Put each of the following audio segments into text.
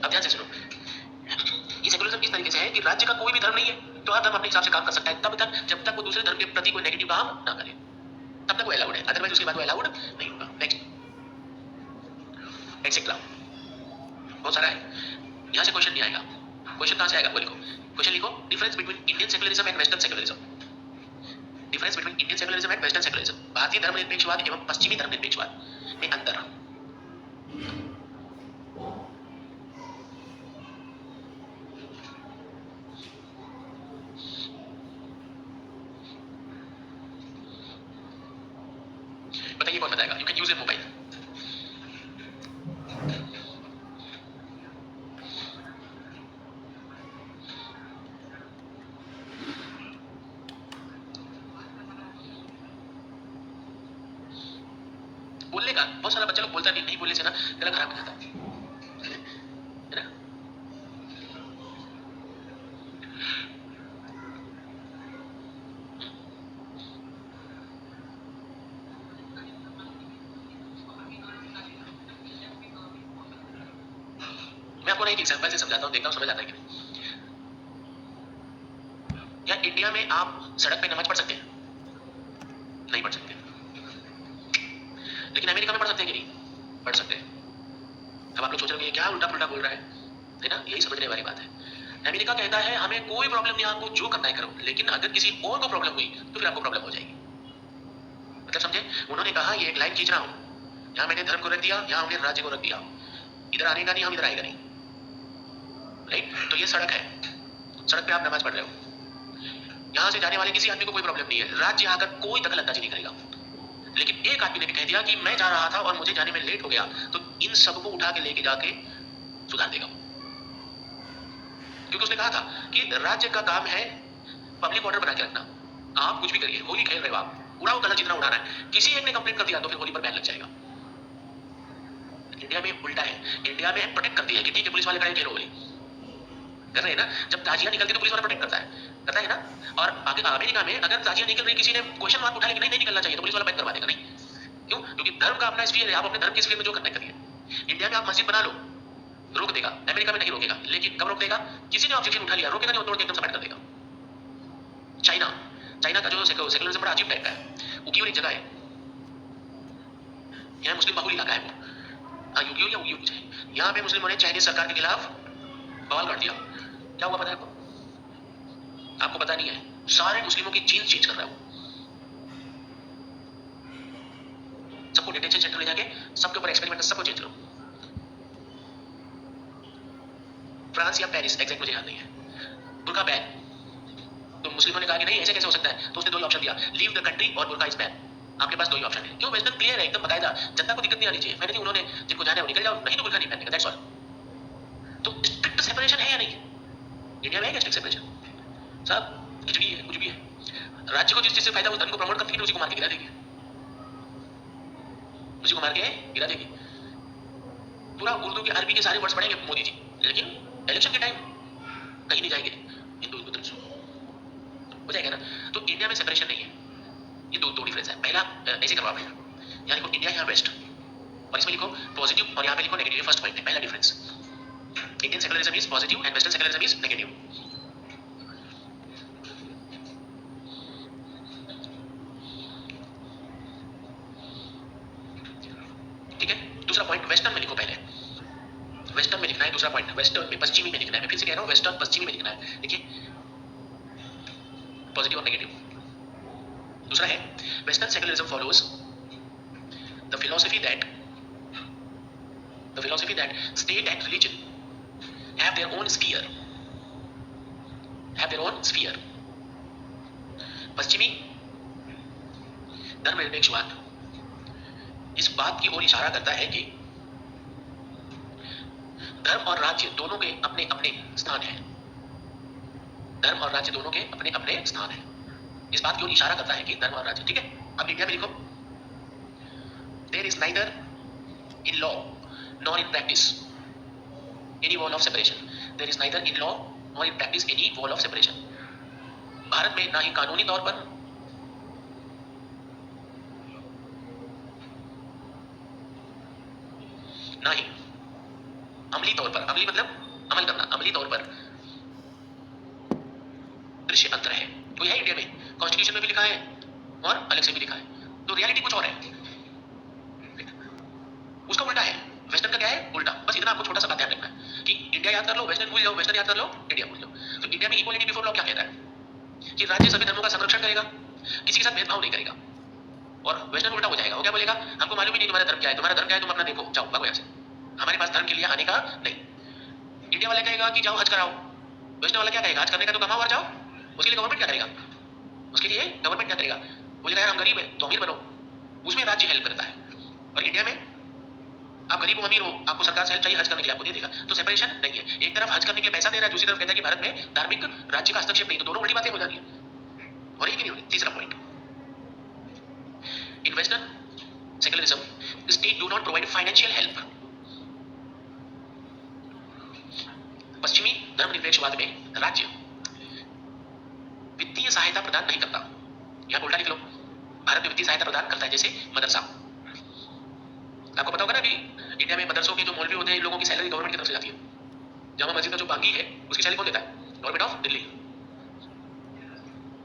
अब ध्यान से सुनो, ये सेकुलरिज्म इस तरीके से है कि राज्य का कोई भी धर्म नहीं है तो हर धर्म अपने हिसाब से काम कर सकता है तब तक जब तक वो दूसरे धर्म के प्रति कोई नेगेटिव काम ना करे, तब तक वो अलाउड है, अदरवाइज उसके बाद वो अलाउड नहीं होगा। नेक्स्ट एक्सेट्रा बहुत सारा है, यहाँ से क्वेश्चन नहीं आएगा। क्वेश्चन कहाँ से आएगा वो लिखो, क्वेश्चन लिखो, difference between Indian secularism and western secularism. Difference between Indian secularism and western secularism, भारतीय धर्मनिरपेक्षवाद एवं पश्चिमी धर्मनिरपेक्षवाद में अंतर। बताइए कौन बताएगा? You can use your mobile. बोलने का बहुत सारा बच्चा लोग बोलता नहीं बोलने से ना गला खराब हो जाता है ना। मैं आपको एक एग्जांपल से समझाता हूँ, देखता हूँ समझ आता है कि नहीं। या इंडिया में आप सड़क पे नमाज पढ़ सकते हैं? नहीं पढ़ सकते, लेकिन अमेरिका में पढ़ सकते हैं कि नहीं? पढ़ सकते हैं। अब आप लोग सोच रहे हैं क्या उल्टा पुल्टा बोल रहा है ना, यही समझने वाली बात है। अमेरिका कहता है हमें कोई प्रॉब्लम नहीं, आपको जो करना है करो, लेकिन अगर किसी और को प्रॉब्लम हुई तो फिर आपको प्रॉब्लम हो जाएगी। मतलब समझे? उन्होंने कहा ये एक लाइन खींच रहा हूं, यहाँ मैंने धर्म को रख दिया, यहाँ हमने राज्य को रख दिया, इधर आने का नहीं, हम इधर आएगा नहीं, राइट? तो ये सड़क है, सड़क पे आप नमाज पढ़ रहे हो, यहाँ से जाने वाले किसी आदमी को कोई प्रॉब्लम नहीं है, राज्य आकर कोई दखल अंदाजी नहीं करेगा। लेकिन एक आदमी ने भी कह दिया कि मैं जा रहा था और मुझे जाने में लेट हो गया, तो इन सबको उठा के लेके जाके सुधार देगा, क्योंकि उसने कहा था कि राज्य का काम है पब्लिक ऑर्डर बना के रखना। आप कुछ भी करिए, होली खेल रहे हो आप, उड़ाओ कलर जितना उड़ाना है, किसी एक ने कंप्लेंट कर दिया तो फिर होली पर बैन लग जाएगा। इंडिया में उल्टा है, इंडिया में प्रोटेक्ट करती है कि ठीक है पुलिस वाले खड़े खेलो होली कर रहे हैं ना, जब ताजिया निकलती तो पुलिस वाला प्रोटेक्ट करता है ना। और आगे अमेरिका में अगर ताजिया निकल रही, किसी ने क्वेश्चन मार्क उठाया कि नहीं निकलना चाहिए, तो पुलिस वाला बैन करवा देगा। नहीं क्यों? क्योंकि धर्म का अपना स्फीयर है, आप अपने धर्म के स्फीयर में जो करना है करिए। इंडिया में आप मस्जिद बना लो, रोक देगा, अमेरिका में नहीं रोकेगा, लेकिन कब रोक देगा? किसी ने ऑब्जेक्शन उठा लिया, रोकेगा नहीं, तोड़ के एकदम सपाट कर देगा। चाइना का जो सेकुलरिज्म बड़ा अजीब टाइप का है, उगियोर एक जगह है, यहाँ मुस्लिम बहुल इलाका है वो, युगियो या उगियो कुछ है, यहाँ पे मुस्लिमों ने चाइनीज सरकार के खिलाफ बवाल कर दिया। क्या हुआ पता है आपको? आपको पता नहीं है, सारे मुस्लिमों की जीन्स चेंज कर रहा है वो, सबको डिटेंशन सेंटर ले जाके सबके ऊपर एक्सपेरिमेंट, सबको चेंज करो। फ्रांस या पेरिस, एग्जैक्ट मुझे याद नहीं है। बुर्का बैन, तो मुस्लिमों ने कहा कि नहीं ऐसे कैसे हो सकता है, तो उसने दो ही ऑप्शन दिया, लीव द कंट्री और बुर्का इज बैन। आपके पास दो ही ऑप्शन है। क्यों? वेस्टर्न क्लियर है एकदम बकायदा, जनता को दिक्कत नहीं आनी चाहिए। मैंने नहीं, उन्होंने जिनको जाना है वो निकल जाओ, नहीं तो बुर्का नहीं पहनेगा, दैट्स ऑल। तो स्ट्रिक्ट सेपरेशन है या नहीं? इंडिया में है क्या स्ट्रिक्ट सेपरेशन? साहब खिचड़ी है, कुछ भी है। राज्य को जिस चीज से फायदा उस धर्म को प्रमोट करती है, उसी को मार के गिरा देगी, उसी को मार के गिरा देगी। पूरा उर्दू के अरबी के सारे वर्ड्स पढ़ेंगे मोदी जी, लेकिन इलेक्शन के टाइम कहीं नहीं जाएंगे, हिंदू हो जाएगा ना। तो इंडिया में सेपरेशन नहीं है, ये दो डिफरेंस है। पहला ऐसे करवा पड़ेगा, यहाँ लिखो इंडिया, यहाँ वेस्ट, और इसमें लिखो पॉजिटिव और यहाँ पे लिखो नेगेटिव। फर्स्ट पॉइंट है, पहला difference, Indian secularism is positive and western secularism is negative. ठीक है, दूसरा पॉइंट वेस्टर्न में लिखो, पहले वेस्टर्न में लिखना है, दूसरा पॉइंट वेस्टर्न में, पश्चिमी में लिखना है। मैं फिर से कह रहा हूँ, वेस्टर्न पश्चिमी में लिखना है। देखिए पॉजिटिव और नेगेटिव। दूसरा है western secularism follows the philosophy that state and religion have their own sphere। पश्चिमी धर्मनिरपेक्षवाद इस बात की ओर इशारा करता है कि धर्म और राज्य दोनों के अपने अपने स्थान है, धर्म और राज्य दोनों के अपने अपने स्थान है, इस बात की ओर इशारा करता है कि धर्म और राज्य। ठीक है, अब इंडिया में लिखो, there is neither in law nor in practice any wall of separation. There is neither in law nor in practice any wall of separation. Bharat में ना ही कानूनी तौर पर ना ही अमली तौर पर, अमली मतलब अमल करना, अमली तौर पर दृश्य अंतर है। तो यह इंडिया में कॉन्स्टिट्यूशन में भी लिखा है और अलग से भी लिखा है, तो रियलिटी कुछ और है, उसका उल्टा है। वेस्टर्न का क्या है? उल्टा। बस इतना आपको छोटा सा बात ध्यान रखना है कि इंडिया याद कर लो, वेस्टर्न भूल जाओ, वेस्टर्न याद कर लो, इंडिया भूल जाओ। तो इंडिया में इक्वालिटी बिफोर लॉ क्या कहता है कि राज्य सभी धर्मों का संरक्षण करेगा, किसी के साथ भेदभाव नहीं करेगा। और वेस्टर्न उल्टा हो जाएगा, वो क्या बोलेगा? हमको मालूम ही नहीं तुम्हारा धर्म क्या है, तुम्हारा धर्म क्या है तुम अपना देखो, जाओ भागो यहाँ से, हमारे पास धर्म के लिए आने का नहीं। इंडिया वाला कहेगा कि जाओ हज कराओ, वेस्टर्न वाला क्या कहेगा? हज करने का तो कमाओ और जाओ। उसके लिए गवर्नमेंट क्या करेगा? उसके लिए गवर्नमेंट क्या करेगा? बोलेगा यार हम गरीब है तो अमीर बनो, उसमें राज्य हेल्प करता है। और इंडिया में आप गरीब हो अमीर हो, आपको सरकार से हेल्प चाहिए हज करने के लिए, आपको दे देगा। तो सेपरेशन नहीं है, एक तरफ हज करने के लिए पैसा दे रहा है, दूसरी तरफ कहता है कि भारत में धार्मिक राज्य का हस्तक्षेप नहीं, तो दोनों बड़ी बातें हो जाती है। और एक ही नहीं होगी। तीसरा point, in western secularism state do not provide financial help. पश्चिमी धर्मनिरपेक्षवाद में राज्य वित्तीय सहायता प्रदान नहीं करता। यहां उल्टा लिख लो, भारत में वित्तीय सहायता प्रदान करता है, जैसे मदरसा। आपको पता होगा ना कि इंडिया में मदरसों के जो मौलवी होते हैं, इन लोगों की सैलरी गवर्नमेंट की तरफ से जाती है। जामा मस्जिद का जो बागी है उसकी सैलरी कौन देता है? Government of Delhi.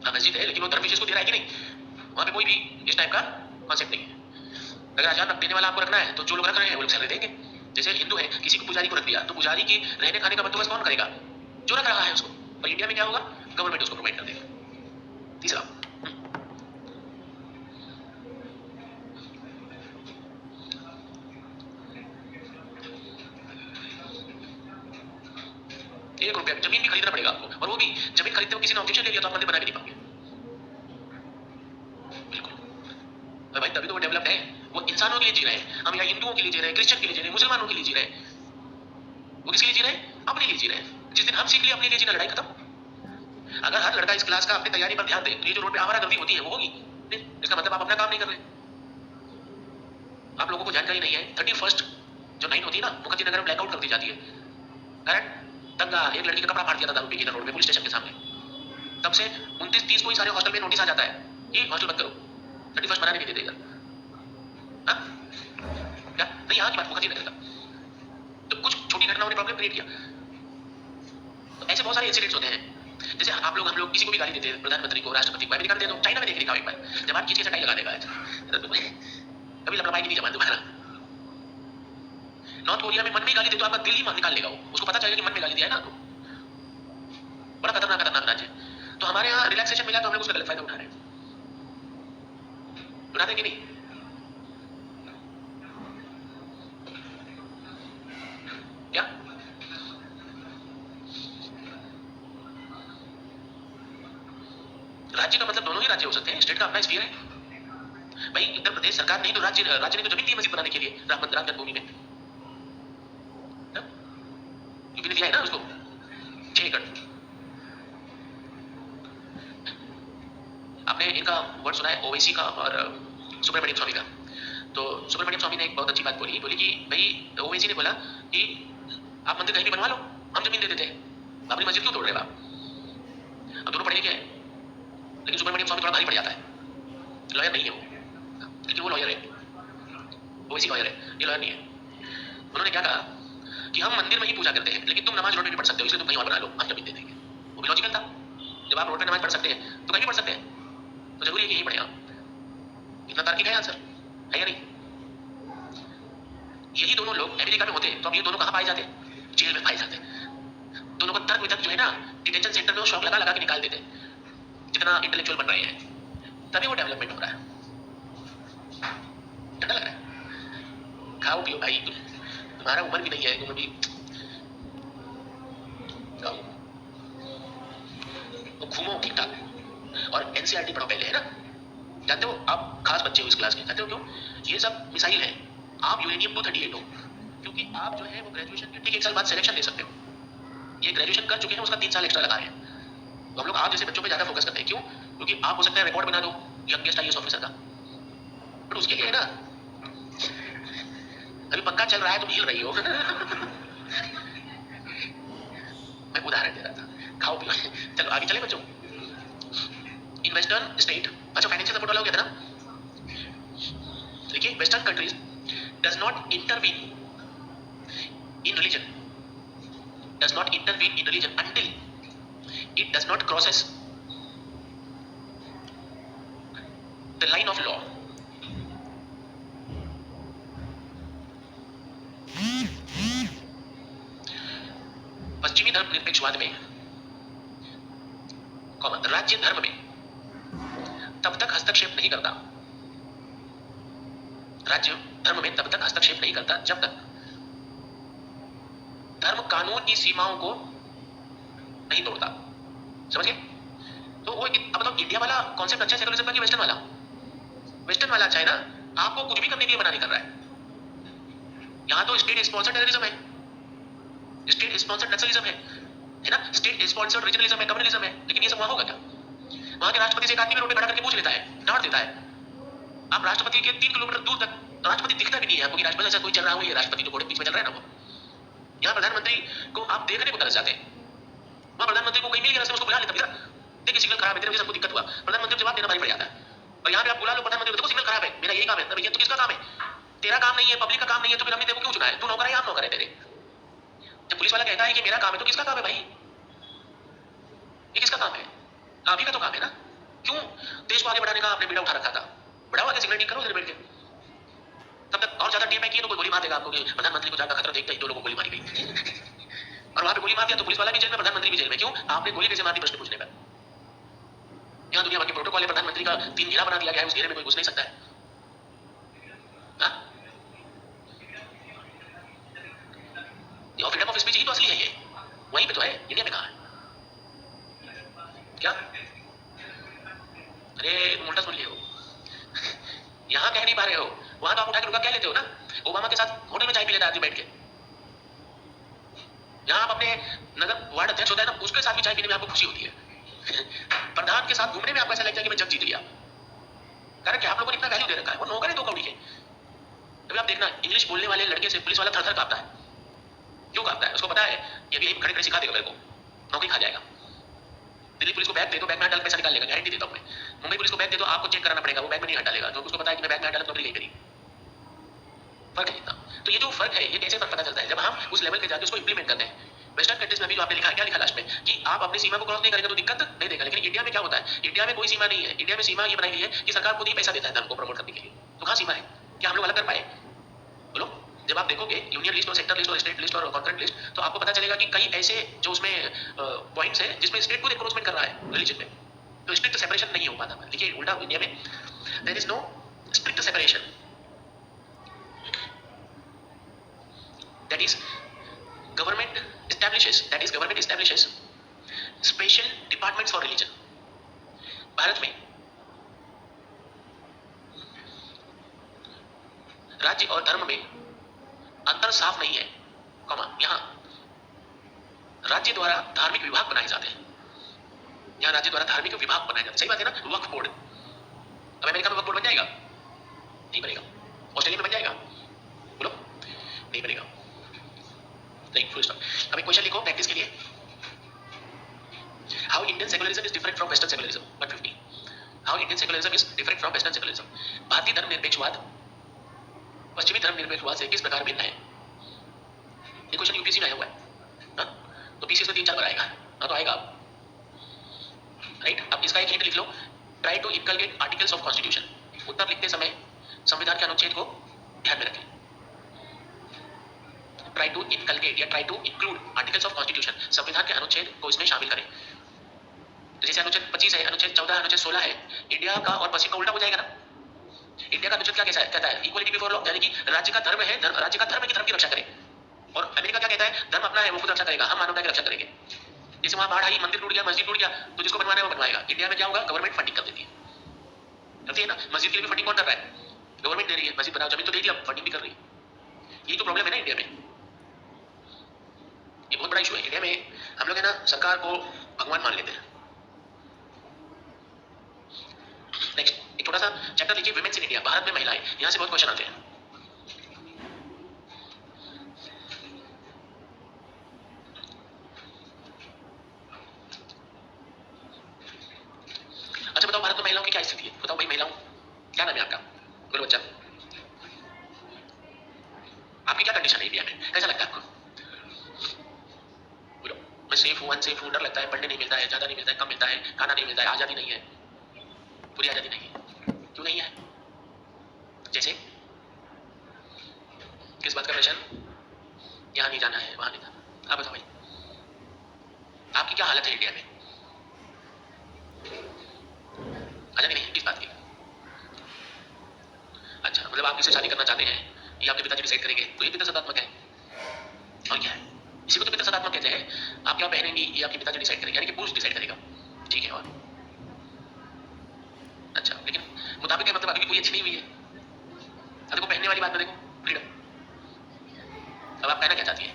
हाँ मस्जिद है, लेकिन वो धर्म विशेष को दे रहा है कि नहीं? वहां पे कोई भी इस टाइप का कॉन्सेप्ट नहीं है। अगर अजान देने वाला आपको रखना है तो जो लोग रख रहे हैं वो लोग सैलरी देंगे। जैसे हिंदू है, किसी को पुजारी को रख दिया तो पुजारी की रहने खाने का बंदोबस्त कौन करेगा? जो रख रहा है उसको। और इंडिया में क्या होगा? गवर्नमेंट उसको प्रोवाइड कर देगा। तीसरा, ₹1 जमीन भी खरीदना पड़ेगा आपको, और वो भी जमीन खरीदते हुए किसी ने ऑब्जेक्शन ले लिया तो आप मंदिर बना के नहीं पाओगे। बिल्कुल भाई, तभी तो वो डेवलप्ड है। वो इंसानों के लिए जी रहे हैं, हम यहाँ हिंदुओं के लिए जी रहे हैं, क्रिश्चियन के लिए जी रहे हैं, मुसलमानों के लिए जी रहे हैं। वो किसके लिए जी रहे हैं? अपने लिए जी रहे हैं। जिस दिन हम सीख लिए अपने लिए जीना, लड़ाई खत्म। अगर हर लड़का इस क्लास का अपनी तैयारी पर ध्यान दे तो ये जो रोड पे आवारागर्दी होती है वो होगी। इसका मतलब आप अपना काम नहीं कर रहे। आप लोगों को जानकारी नहीं है, 31 जो नाइट होती है ना, मुखर्जी नगर में ब्लैकआउट कर दी जाती है। कारण दंगा, एक लड़की का कपड़ा फाड़ दिया था दारू पी के रोड पे पुलिस स्टेशन के सामने। तब से 29-30 को ही सारे हॉस्टल में नोटिस आ जाता है कि हॉस्टल बंद करो, 31 मनाने नहीं देते इधर। क्या नहीं, यहाँ की बात मुखर्जी नगर का। तो कुछ छोटी घटनाओं ने प्रॉब्लम क्रिएट किया। तो ऐसे बहुत सारे इंसिडेंट्स होते हैं। जैसे आप लोग, हम लोग किसी को भी गाली देते हैं, प्रधानमंत्री को, राष्ट्रपति को, अमेरिका में दे दो, चाइना में देख लिखा एक बार, जब आप किसी से टाई लगा देगा कभी लपड़ाई नहीं जमा तुम्हारा। नॉर्थ कोरिया में मन में गाली दे तो आपका दिल ही निकाल लेगा, वो उसको पता चलेगा कि मन में गाली दिया है ना। तो बड़ा खतरनाक राज्य है। तो हमारे यहाँ रिलैक्सेशन मिला तो हम लोग उसका गलत फायदा उठा रहे हैं। उठाते कि नहीं? क्या राज्य का मतलब दोनों ही राज्य हो सकते हैं, स्टेट का अपना स्फीयर है। भाई उत्तर प्रदेश सरकार नहीं तो राज्य ने तो जमीन दी मस्जिद बनाने के लिए राम जन्मभूमि में, यूपी ने दिया है ना उसको 6 एकड़। आपने इनका वर्ड सुना है ओवैसी का और सुब्रमण्यम स्वामी का। तो सुब्रमण्यम स्वामी ने एक बहुत अच्छी बात बोली कि भाई ओवैसी ने बोला कि आप मंदिर कहीं भी बनवा लो, हम जमीन दे देते हैं, अपनी मस्जिद क्यों तोड़ रहे हो आप? अब दोनों पढ़े लिखे हैं, लेकिन सुब्रमण्यम स्वामी थोड़ा भारी पड़ जाता है, लॉयर नहीं है वो, लेकिन वो लॉयर है, ओवैसी लॉयर है, ये लॉयर नहीं है। उन्होंने क्या कहा कि हम मंदिर में ही पूजा करते हैं, लेकिन तुम नमाज रोड पे भी पढ़ सकते हो, इसलिए तुम कहीं और बना लो, हम जमीन दे देंगे। वो भी लॉजिकल था। जब आप रोड पे नमाज पढ़ सकते हैं तो कहीं भी पढ़ सकते हैं, तो जरूरी है कि यही पढ़े आप। इतना तार्किक है आंसर, है या नहीं? यही दोनों लोग अमेरिका में होते तो अब ये दोनों कहाँ पाए जाते? जेल में पाए जाते। दोनों का तर्क वितर्क जो है ना, डिटेंशन सेंटर में वो शॉक लगा के निकाल देते, जितना इंटेलेक्चुअल बन रहे हैं, तभी वो डेवलपमेंट हो रहा है। ठंडा लग रहा है? खाओ पियो भाई, तुम्हारा उम्र भी नहीं है, तुम अभी तो घूमो ठीक ठाक, और एनसीईआरटी पढ़ो पहले, है ना? जानते हो आप खास बच्चे हो इस क्लास के, जानते हो क्यों? ये सब मिसाइल है, आप यूरेनियम 238 हो, क्योंकि आप जो है वो ग्रेजुएशन के ठीक 1 साल बाद सिलेक्शन दे सकते हो। ये ग्रेजुएशन कर चुके हैं, उसका 3 साल एक्स्ट्रा लगा है। तो हम लोग आप जैसे बच्चों पे ज्यादा फोकस करते हैं, क्यों? क्योंकि आप हो सकता है रिकॉर्ड बना दो यंगेस्ट आईएएस ऑफिसर का, बट उसके लिए है ना, अभी पंखा चल रहा है तुम हिल रही हो मैं उदाहरण दे रहा था, खाओ पियो। चलो आगे चले बच्चों। इन वेस्टर्न स्टेट, अच्छा फाइनेंशियल सपोर्ट वाला हो गया था ना। देखिए western countries does not intervene in religion does not intervene in religion until it does not crosses the line of law. पश्चिमी धर्मनिरपेक्षवाद में, राज्य धर्म में तब तक हस्तक्षेप नहीं करता, राज्य धर्म में तब तक हस्तक्षेप नहीं करता जब तक धर्म कानून की सीमाओं को नहीं तोड़ता। समझ गए? तो वो अब बताओ इंडिया वाला कॉन्सेप्ट अच्छा है सेकुलरिज्म का कि वेस्टर्न वाला? वेस्टर्न वाला अच्छा है ना, आपको कुछ भी करने के लिए मना नहीं कर रहा है। यहाँ तो स्टेट स्पॉन्सर्ड टेररिज्म है, स्टेट स्पॉन्सर्ड नक्सलिज्म है ना, स्टेट स्पॉन्सर्ड रीजनलिज्म है, कम्युनलिज्म है, लेकिन ये सब वहां होगा क्या? वहां के राष्ट्रपति से एक आदमी रोड पे खड़ा करके पूछ लेता है, डांट देता है। आप राष्ट्रपति के 3 किलोमीटर दूर तक राष्ट्रपति दिखता भी नहीं है आपको कि राष्ट्रपति ऐसा कोई चल रहा हो, ये राष्ट्रपति जो घोड़े बीच में चल रहा है ना, वो यहाँ प्रधानमंत्री को आप देखने को तरस जाते हैं। वहां प्रधानमंत्री को कहीं मिल गया उसको बुला लेता, देखिए सिग्नल खराब है, तेरे वजह से दिक्कत हुआ, प्रधानमंत्री जवाब देना भारी पड़ जाता है। और यहाँ पे आप बुला लो प्रधानमंत्री, देखो सिग्नल खराब है, मेरा यही काम है, भैया तो किसका काम है? तेरा काम नहीं है, पब्लिक का काम नहीं है, तो फिर हमने तेरे को क्यों चुना है? तू नौकर है, हम नौकर है तेरे। जब पुलिस वाला कहता है कि मेरा काम है, तो किसका काम है भाई? ये किसका काम है? आप ही का तो काम है ना। क्यों देश को आगे बढ़ाने का आपने बीड़ा उठा रखा था, बढ़ाओ आगे, सिग्नल ठीक करो इधर बैठ के। तब तक और ज्यादा टीम है कि तो कोई गोली मार देगा आपको कि प्रधानमंत्री को जाकर खतरा देखते ही 2 लोगों को गोली मारी गई और वहां पे गोली मार दिया तो पुलिस वाला भी जेल में, प्रधानमंत्री भी जेल में। क्यों? आपने गोली कैसे मार दी प्रश्न पूछने पर। यहाँ दुनिया भर के प्रोटोकॉल है, प्रधानमंत्री का 3 घेरा बना दिया गया है, उस घेरे में कोई घुस नहीं सकता है। और फ्रीडम ऑफ स्पीच ही तो असली है, ये वहीं पे तो है, इंडिया में कहाँ है? क्या? अरे तुम उल्टा सुन लिए हो यहाँ कह नहीं पा रहे हो, वहां तो आप उठा के रुका कह लेते हो ना। ओबामा के साथ होटल में चाय पी लेता आदमी बैठ के। यहाँ आप अपने नगर वार्ड अध्यक्ष होता है ना, उसके साथ भी चाय पीने में आपको खुशी होती है प्रधान के साथ घूमने में आपको ऐसा लगता है कि मैं जग जीत लिया, कारण कि आप लोगों ने इतना वैल्यू दे रखा है। वो नौकर है 2 कौड़ी के। अभी आप देखना इंग्लिश बोलने वाले लड़के से पुलिस वाला थर-थर कांपता है। क्यों कांपता है? उसको पता है कि अभी खड़े खड़े सिखा देगा मेरे को, नौकरी खा जाएगा। दिल्ली पुलिस को बैग दे दो, बैग में हाथ डाल पैसा निकाल लेगा, गारंटी देता हूं मैं। मुंबई पुलिस को बैग दे दो, आपको चेक कराना पड़ेगा, वो बैग में नहीं हाथ डालेगा, तो उसको पता है कि मैं बैग में हाथ डाला नौकरी नहीं करी। फर्क है इतना। तो ये जो फर्क है, ये कैसे फर्क पता चलता है? जब हम उस लेवल पे जाके उसको इंप्लीमेंट करते हैं। वेस्टर्न कंट्रीज में भी जो आपने लिखा है, क्या लिखा लास्ट में कि आप अपनी सीमा को क्रॉस नहीं करेंगे तो दिक्कत नहीं देगा। लेकिन इंडिया में क्या होता है? इंडिया में कोई सीमा नहीं है। इंडिया में सीमा ये बनाई गई है कि सरकार खुद ही पैसा देता है धर्म को प्रमोट करने के लिए। तो कहाँ सीमा है? क्या हम लोग अलग कर पाए? बोलो। जब आप देखोगे यूनियन लिस्ट और सेक्टर लिस्ट और स्टेट लिस्ट और कॉन्करेंट लिस्ट, तो आपको पता चलेगा कि कई ऐसे जो उसमें पॉइंट्स है जिसमें स्टेट खुद एनक्रोचमेंट कर रहा है रिलीजन में, तो स्ट्रिक्ट सेपरेशन नहीं हो पाता। देखिए उल्टा इंडिया में there is no strict separation, that is government establishes special departments for religion. Bharat में राज्य और धर्म में अंतर साफ नहीं है, यहाँ राज्य द्वारा धार्मिक विभाग बनाए जाते हैं। यहाँ राज्य द्वारा धार्मिक विभाग बनाए जाते हैं। सही बात है ना? वक्फ बोर्ड, अब अमेरिका में वक्फ बोर्ड बन जाएगा? नहीं बनेगा। ऑस्ट्रेलिया में बन जाएगा? बोलो, नहीं बनेगा। नहीं, फुल स्टॉप। अब एक क्वेश्चन लिखो प्रैक्टिस के लिए। How Indian secularism is different from western secularism? 150। How Indian secularism is different from western secularism? भारतीय धर्मनिरपेक्षवाद पश्चिमी धर्मनिरपेक्षवाद से किस प्रकार भिन्न है? ये क्वेश्चन यूपीएससी में आया हुआ है ना? तो पीसीएस में 3-4 बार आएगा। हाँ तो आएगा, राइट? अब इसका एक हिंट लिख लो, try to inculcate articles of constitution. उत्तर लिखते समय संविधान के अनुच्छेद को ध्यान में रखें। ट्राई टू इनकलकेट या try to include articles of constitution, संविधान के अनुच्छेद को इसमें शामिल करें। तो जैसे अनुच्छेद 25 है, अनुच्छेद 14, अनुच्छेद 16 है, इंडिया का और पश्चिम का उल्टा हो जाएगा ना। इंडिया का अनुच्छेद क्या कहता है? इक्वलिटी बिफोर लॉ, यानी कि राज्य का धर्म है, राज्य का धर्म है कि धर्म की रक्षा करे। और अमेरिका क्या कहता है? धर्म अपना है, वो खुद रक्षा करेगा, हम मानवता की रक्षा करेंगे। जैसे वहां बाढ़ आई, मंदिर टूट गया, मस्जिद टूट गया, तो जिसको बनवाना है वो बनवाएगा। इंडिया में क्या होगा? गवर्नमेंट फंडिंग कर देती है, करती है ना। मस्जिद के लिए भी फंडिंग कौन कर रहा है? गवर्नमेंट दे रही है। मस्जिद बनाओ, जमीन तो दे दी, अब फंडिंग भी कर रही है। यही तो प्रॉब्लम है ना इंडिया में। ये बहुत बड़ा इशू है इंडिया में। हम लोग है ना सरकार को भगवान मान लेते हैं। नेक्स्ट एक छोटा सा चैप्टर लिखिए, विमेन्स इन इंडिया, भारत में महिलाएं। यहां से बहुत क्वेश्चन आते हैं। अच्छा बताओ भारत में महिलाओं की क्या स्थिति है? बताओ भाई महिलाओं, क्या नाम है आपका? बोलो बच्चा, आपकी क्या कंडीशन है इंडिया में? कैसा लगता है आपको? मैं सेफ हूँ, अनसेफ हूँ, डर लगता है, पढ़ने नहीं मिलता है, ज्यादा नहीं मिलता है, कम मिलता है, खाना नहीं मिलता है, आजादी नहीं है, पूरी आजादी नहीं है। क्यों नहीं है? जैसे किस बात का क्वेश्चन? यहाँ नहीं जाना है, वहां नहीं जाना। आप बताओ भाई, आपकी क्या हालत है इंडिया में? आजादी नहीं है, किस बात की? अच्छा, मतलब आप किससे शादी करना चाहते हैं ये आपके पिताजी डिसाइड करेंगे, तो ये पिता सदात्मक है। और क्या है? इसी को तो पिता सदात्मक कहते हैं। आप क्या पहनेंगी ये आपके पिताजी डिसाइड करेंगे, यानी कि पुरुष डिसाइड करेगा। ठीक है। और अच्छा, लेकिन मुताबिक है मतलब अभी भी कोई अच्छी नहीं हुई है। अब देखो पहनने वाली बात में देखो, फ्रीडम। अब आप कहना क्या चाहती है?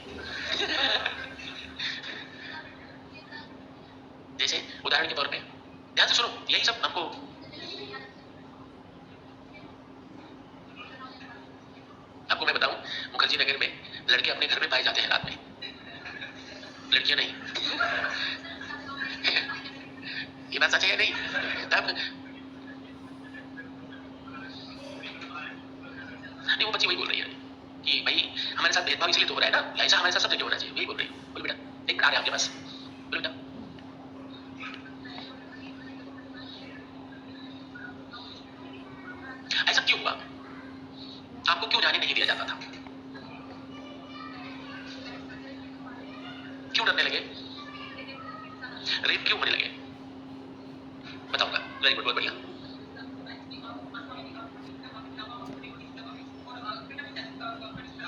जैसे उदाहरण के तौर पे, ध्यान से सुनो, यही सब हमको आपको मैं बताऊं, मुखर्जी नगर में लड़के अपने घर में पाए जाते हैं रात में, लड़कियां नहीं। ये बात सच है या नहीं? तब नहीं, वो बच्ची वही बोल रही है कि भाई हमारे साथ भेदभाव इसलिए तो हो रहा है ना, ऐसा हमारे साथ सब जगह होना चाहिए, वही बोल रही है। बोल बेटा, एक आ रहा है आपके पास, बोल बेटा। ऐसा क्यों हुआ? आपको क्यों जाने नहीं दिया जाता था? क्यों डरने लगे? रेप क्यों होने लगे? बताऊंगा। वेरी गुड, बहुत बढ़िया।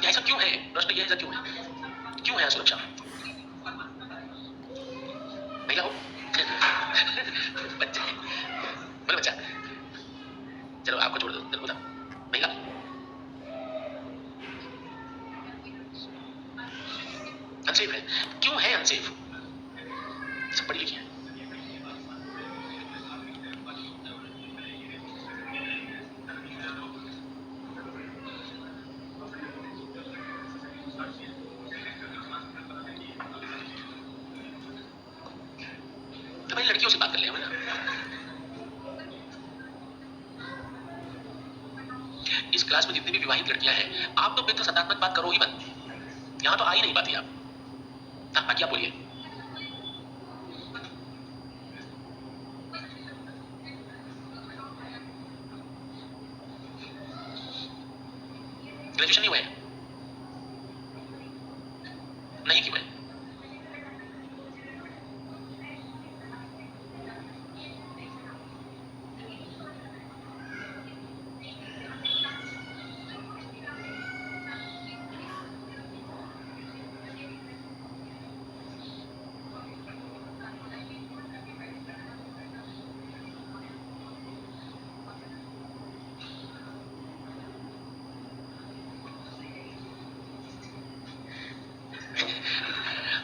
ऐसा क्यों है? प्रश्न ये ऐसा क्यों है? क्यों है असुरक्षा? महिला हो? बच्चा है, बोलो बच्चा। चलो आपको छोड़ दो, चलो बताओ। महिला अनसेफ है। क्यों है अनसेफ? सब पढ़ी लिखी है। तो भाई लड़कियों से बात कर ले हमें ना। इस क्लास में जितनी भी विवाहित लड़कियां हैं, आप तो पितृ सत्तात्मक बात करो ही मत। यहाँ तो आ ही नहीं पाती आप। हाँ, बाकी आप बोलिए। ग्रेजुएशन नहीं हुआ है? नहीं क्यों है?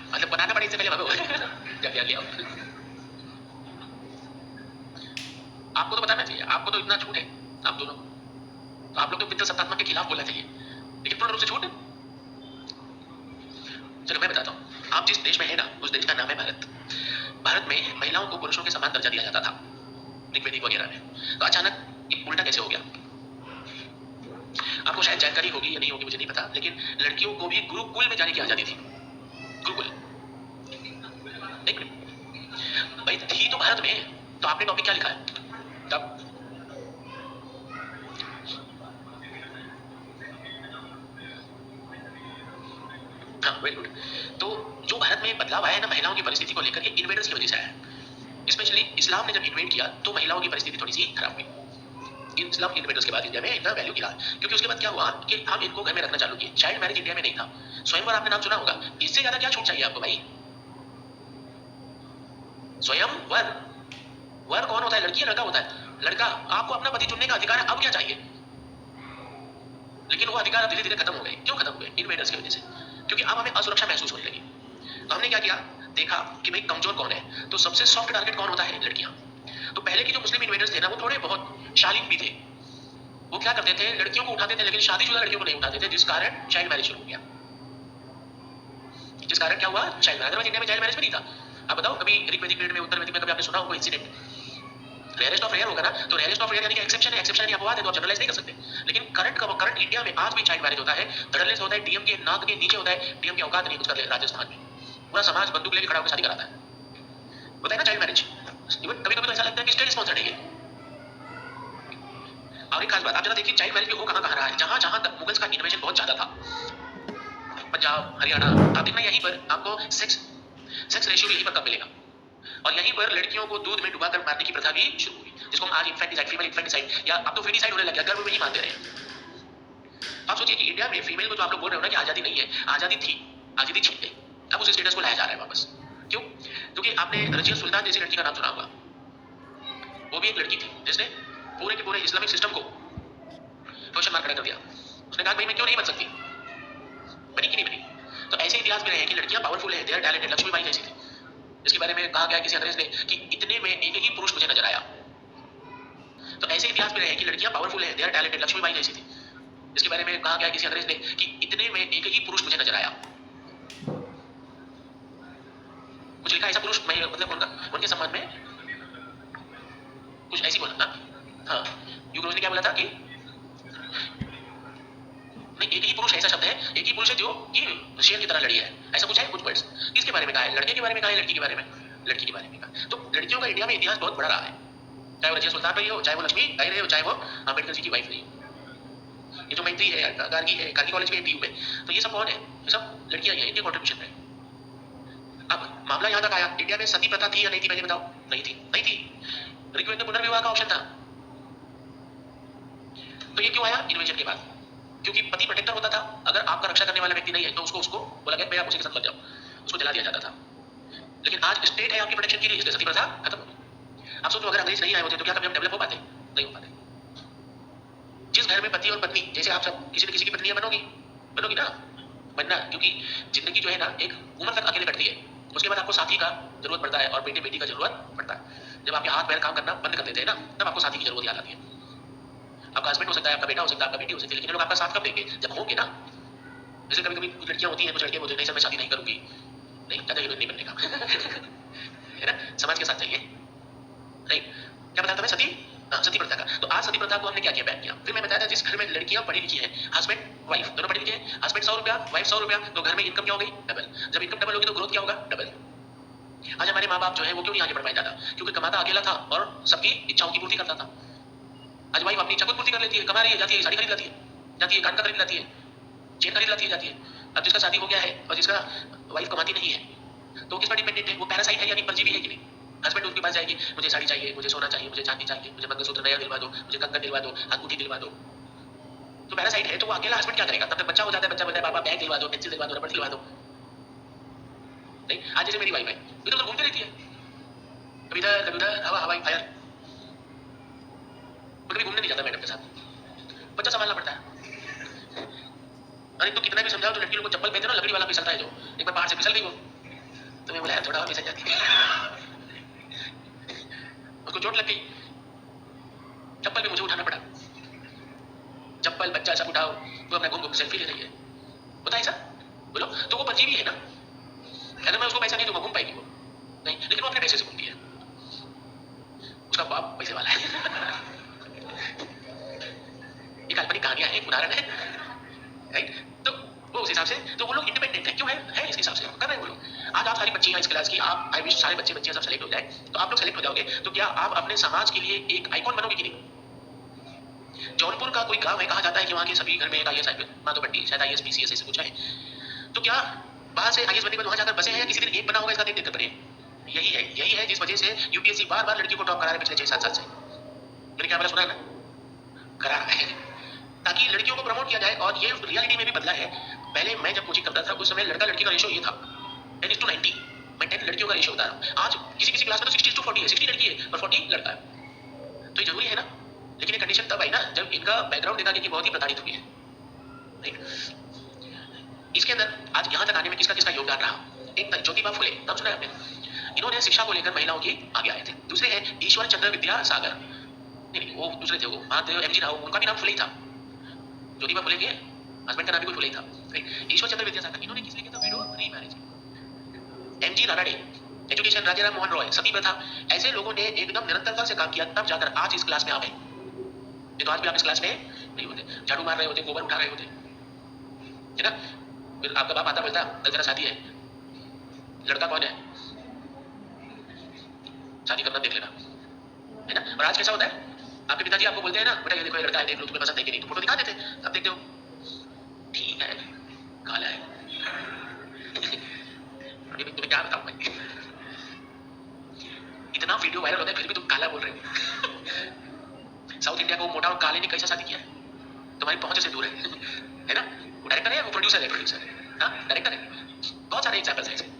मतलब बनाना पड़े इससे पहले भागो। जा ध्यान ले आओ। आपको तो बताना चाहिए, आपको तो इतना छूट है, आप दोनों। तो आप लोग तो पितृ सत्तात्मक के खिलाफ बोलना चाहिए, लेकिन पूर्ण रूप से छूट। चलो मैं बताता हूँ, आप जिस देश में है ना, उस देश का नाम है भारत। भारत में महिलाओं को पुरुषों के समान दर्जा दिया जाता था, ऋग्वेदिक वगैरह में। तो अचानक ये उल्टा कैसे हो गया? आपको शायद जानकारी होगी या नहीं होगी, मुझे नहीं पता, लेकिन लड़कियों को भी गुरुकुल में जाने की आजादी थी। गुरुकुल, एक मिनट भाई, थी तो भारत में, तो आपने टॉपिक क्या लिखा है तब? हाँ, वेरी गुड। तो जो भारत में बदलाव आया है ना महिलाओं की परिस्थिति को लेकर, ये इन्वेडर्स की वजह से आया। स्पेशली इस्लाम ने जब इन्वेड किया तो महिलाओं की परिस्थिति थोड़ी सी खराब हुई। इस्लाम इन्वेडर्स के बाद इंडिया में इतना वैल्यू गिरा, क्योंकि उसके बाद क्या हुआ कि हम इनको घर में रखना चालू किए। चाइल्ड मैरिज इंडिया में नहीं था। स्वयंवर आपने नाम सुना होगा, इससे ज्यादा क्या छूट चाहिए आपको भाई? स्वयंवर, वर कौन होता है? लड़की या लड़का होता है? लड़का। आपको अपना पति चुनने का अधिकार है, अब क्या चाहिए? लेकिन वो अधिकार धीरे धीरे खत्म हो गए। क्यों खत्म हुए? इन्वेडर्स की वजह से। क्योंकि अब हमें असुरक्षा महसूस होने लगी। तो हमने क्या किया, देखा कि भाई कमजोर कौन है, तो सबसे सॉफ्ट टारगेट कौन होता है? लड़कियां। तो पहले के जो मुस्लिम इन्वेडर्स थे ना, वो थोड़े बहुत शालीन भी थे। वो क्या करते थे, लड़कियों को उठाते थे, लेकिन शादीशुदा लड़कियों को नहीं उठाते थे, जिस कारण चाइल्ड मैरिज शुरू हो गया। जिस कारण क्या हुआ? Child marriage. अदरवाइज इंडिया में चाइल्ड मैरिज भी नहीं था। आप बताओ, कभी ऋग्वेदिक पीरियड में, उत्तर वैदिक में कभी आपने सुना हो कोई इंसिडेंट? रेयरेस्ट ऑफ रेयर होगा ना, तो रेयरेस्ट ऑफ रेयर यानी कि एक्सेप्शन है, एक्सेप्शन यानी अपवाद है, तो आप जनरलाइज नहीं कर सकते। लेकिन करंट इंडिया में आज भी चाइल्ड मैरिज होता है। धड़ल्ले से होता है, डीएम के नाक के नीचे होता है। डीएम की औकात नहीं कुछ कर ले राजस्थान में। पूरा समाज बंदूक लेके खड़ा होकर शादी कराता है, होता है ना चाइल्ड मैरिज। इवन कभी कभी तो ऐसा लगता है कि स्टेट स्पॉन्सर्ड है ये। और एक खास बात, आप जरा देखिए चाइल्ड मैरिज हो कहाँ कहाँ रहा है, जहाँ जहाँ तक मुगल्स का इन्वेजन बहुत ज्यादा था, पंजाब हरियाणा, आप देखना यहीं पर आपको सेक्स रेशियो भी यहीं पर कम मिलेगा, और यहीं पर लड़कियों को दूध में डुबाकर मारने की प्रथा भी शुरू हुई, जिसको हम आज इन्फेंटिसाइड, फीमेल इन्फेंटिसाइड, या अब तो फेटिसाइड होने लग गया, गर्भ में ही मारते रहे। आप सोचिए कि इंडिया में फीमेल को जो आप लोग बोल रहे हो ना कि आजादी नहीं है, आजादी थी, आजादी छीन गई, अब उस स्टेटस को लाया जा रहा है वापस। क्यों? क्योंकि आपने रजिया सुल्तान जैसी लड़की का नाम सुना होगा, वो भी एक लड़की थी जिसने पूरे के पूरे इस्लामिक सिस्टम को क्वेश्चन मार्क खड़ा कर दिया। उसने कहा भाई मैं क्यों नहीं बन सकती, बनी कि नहीं बनी। तो ऐसे इतिहास में रहे कि लड़कियां पावरफुल है, दे आर टैलेंटेड, लक्ष्मीबाई जैसी थी, जिसके बारे में कहा गया किसी अंग्रेज ने कि इतने में एक ही पुरुष मुझे नजर आया। तो ऐसे इतिहास में रहे कि लड़कियां पावरफुल है, दे आर टैलेंटेड, लक्ष्मीबाई जैसी थी, जिसके बारे में कहा गया किसी अंग्रेज ने कि इतने में एक ही पुरुष मुझे नजर आया। कुछ लिखा ऐसा पुरुष, मैं मतलब उनके सम्मान में कुछ ऐसी बोला ना। हाँ, यूग्रोज ने क्या बोला था कि नहीं, एक ही पुरुष ऐसा शब्द है, एक ही पुरुष है जो कि शेर की तरह लड़ी है, ऐसा कुछ है, कुछ वर्ड्स किसके बारे में कहा है, लड़के के बारे में कहा है, लड़की के बारे में, लड़की के बारे में कहा। तो लड़कियों का इंडिया में इतिहास बहुत बड़ा रहा है, चाहे वो रजिया सुल्तान रही हो, चाहे वो लक्ष्मी बाई रही हो, चाहे वो अम्बेडकर जी की वाइफ रही हो। ये जो मैत्री है, गार्गी है, गार्गी कॉलेज में टीयू में, तो ये सब कौन है, ये सब लड़कियां ही है, इनके कॉन्ट्रीब्यूशन है। अब मामला यहाँ तक आया, इंडिया में सती प्रथा थी या नहीं थी, पहले बताओ। नहीं थी, नहीं थी। ऋग्वेद में पुनर्विवाह का ऑप्शन था। तो ये क्यों आया? इन्वेजन के बाद, क्योंकि पति प्रोटेक्टर होता था, अगर आपका रक्षा करने वाला व्यक्ति नहीं है तो उसको बोला गया आप उसी के साथ लग जाओ, उसको जला दिया जाता था। लेकिन आज स्टेट है आपकी प्रोटेक्शन के लिए, इसलिए सती प्रथा खत्म हो गई। आप सोचो अगर अंग्रेज नहीं आए होते तो क्या कभी हम डेवलप हो पाते? नहीं हो पाते। जिस घर में पति और पत्नी, जैसे आप सब किसी न किसी की पत्नियां बनोगी ना, बनना, क्योंकि जिंदगी जो है ना एक उम्र तक अकेले कटती है, उसके बाद आपको साथी का जरूरत पड़ता है और बेटे बेटी का जरूरत पड़ता है। जब आपके हाथ पैर काम करना बंद कर देते हैं ना, तब आपको साथी की जरूरत याद आती है। आपका हस्बैंड हो सकता है, आपका बेटा हो सकता है, आपका बेटी हो सकती है, लेकिन लोग आपका साथ कब देंगे? जब होंगे ना। जैसे कभी कभी कुछ लड़कियां होती हैं, कुछ लड़के होते हैं, नहीं सर मैं शादी नहीं करूंगी, नहीं ज्यादा हीरोइन नहीं बनने का है ना, समाज के साथ चाहिए। नहीं, क्या बताया था मैं, सती, सती प्रथा का। तो आज सती प्रथा को हमने क्या किया, बैन किया। फिर मैं बताया था जिस घर में लड़कियां पढ़ी लिखी है, हस्बैंड वाइफ दोनों पढ़े लिखे हैं, हस्बैंड 100 रुपया, वाइफ 100 रुपया, तो घर में इनकम क्या हो गई? डबल। जब इनकम डबल होगी तो ग्रोथ क्या होगा? डबल। आज हमारे माँ बाप जो है वो क्यों नहीं आगे बढ़ पाए ज्यादा? क्योंकि कमाता अकेला था और सबकी इच्छाओं की पूर्ति करता था। आज वाइफ अपनी इच्छा को पूर्ति कर लेती है, कमा रही है, जाती है साड़ी खरीद लाती है, जाती है कान का खरीद लाती है, चेन खरीद लाती है, जाती है। अब जिसका शादी हो गया है और जिसका वाइफ कमाती नहीं है, तो किस पर डिपेंडेंट है? वो पैरासाइट है यानी परजीवी है कि नहीं? हस्बैंड उनके पास जाएगी, मुझे साड़ी चाहिए, मुझे सोना चाहिए, मुझे चांदी चाहिए, मुझे मंगलसूत्र नया दिलवा दो, मुझे कंगन दिलवा दो, अंगूठी दिलवा दो। तो पैरासाइट है, तो वो अकेला हस्बैंड क्या करेगा? तब तक बच्चा हो जाता है, बच्चा बोलता है पापा बैग दिलवा दो, पेंसिल दिलवा दो, रबड़ दिलवा दो। नहीं, आज जैसे मेरी वाइफ है, इधर उधर घूमती रहती है, कभी इधर कभी उधर, हवा हवाई फायर, कभी घूमने नहीं जाता मैडम के साथ, बच्चा संभालना पड़ता है। अरे तो कितना भी समझाओ तो लड़की लोग को चप्पल पहनते ना, लकड़ी वाला फिसलता है जो, एक बार पहाड़ से फिसल गई वो, तो मैं बोला थोड़ा और फिसल जाती है उसको चोट लग गई, चप्पल भी मुझे उठाना पड़ा, चप्पल बच्चा सब उठाओ, तो अपना घूम घूम सेल्फी ले रही है। होता है ऐसा? बोलो, तो वो परजीवी है ना। अगर मैं उसको पैसा नहीं दूंगा घूम पाएगी वो? नहीं, लेकिन वो अपने पैसे से घूमती है, उसका बाप पैसे वाला है ये काल्पनिक कहानियां हैं, एक उदाहरण है, राइट? तो वो उस हिसाब से, तो वो लोग इंडिपेंडेंट है, क्यों है इस हिसाब से कर रहे हैं वो लोग। आज आप सारी बच्चियां इस क्लास की, आप आई विश सारे बच्चे सब सेलेक्ट हो जाए, तो आप लोग सेलेक्ट हो जाओगे, तो क्या आप अपने समाज के लिए एक आइकॉन बनोगे कि नहीं? जौनपुर का कोई गांव है, कहा जाता है कि वहां के सभी घर में एक आईएएस माधोपट्टी, शायद आईएएस पीसीएस ऐसे कुछ है, तो क्या बाहर से आईएएस बनने के बाद वहां जाकर बसे हैं या किसी दिन एक बना होगा इसका देख कर बने? यही है जिस वजह से यूपीएससी बार बार लड़कियों को टॉप करा रहे पिछले 6-7 साल से। मैंने क्या बोला, सुना है ना, करा रहा है ताकि लड़कियों को प्रमोट किया जाए, और ये रियलिटी में भी बदला है। पहले मैं जब कोचिंग करता था उस समय लड़का लड़की का रेशियो ये था 10:90, मैं 10 लड़कियों का रेशियो बता रहा हूँ। आज किसी क्लास में तो 60:40 है, 60 लड़की है और 40 लड़का है, तो ये जरूरी है ना। लेकिन ये कंडीशन तब आई ना जब इनका बैकग्राउंड देखा गया कि बहुत ही प्रताड़ित हुई है, राइट। इसके अंदर आज यहाँ तक आने में किसका किसका योगदान रहा? एक ज्योतिबा फुले, नाम सुना है आपने? इन्होंने शिक्षा को लेकर महिलाओं की आगे आए थे। दूसरे हैं ईश्वर चंद्र विद्यासागर, नहीं वो दूसरे थे, वो महादेव एमजी राव, उनका भी नाम फुले ही था। ज्योतिबा फुले के हस्बैंड का नाम भी कोई फुले ही था, राइट। ईश्वर चंद्र विद्यासागर, इन्होंने किस लिए किया था? Widow remarriage. MG Ranade, education, Rajaram Mohan Roy, sati प्रथा, ऐसे लोगों ने एकदम निरंतरता से काम किया, तब जाकर आज इस क्लास में आ गए। नहीं तो आज भी आप इस क्लास में नहीं होते, झाड़ू मार रहे होते, गोबर उठा रहे होते, है ना। फिर आपका बाप आता बोलता कल जरा शादी है, लड़का कौन है, शादी करना देख लेना, है ना। और आज कैसा होता है, आपके पिताजी आपको बोलते हैं ना, बेटा ये देखो ये लड़का है, देख लो, तुम्हें पसंद है कि नहीं, तो फोटो दिखा देते, अब देखते हो ठीक है काला है। अभी तुम्हें क्या बताऊं मैं, इतना वीडियो वायरल होता है फिर भी तुम काला बोल रहे हो। साउथ इंडिया को मोटा और काले ने कैसा शादी किया है, तुम्हारी पहुंच से दूर है ना। वो डायरेक्टर है, वो प्रोड्यूसर है, हाँ डायरेक्टर है, बहुत सारे एग्जांपल्स हैं ऐसे।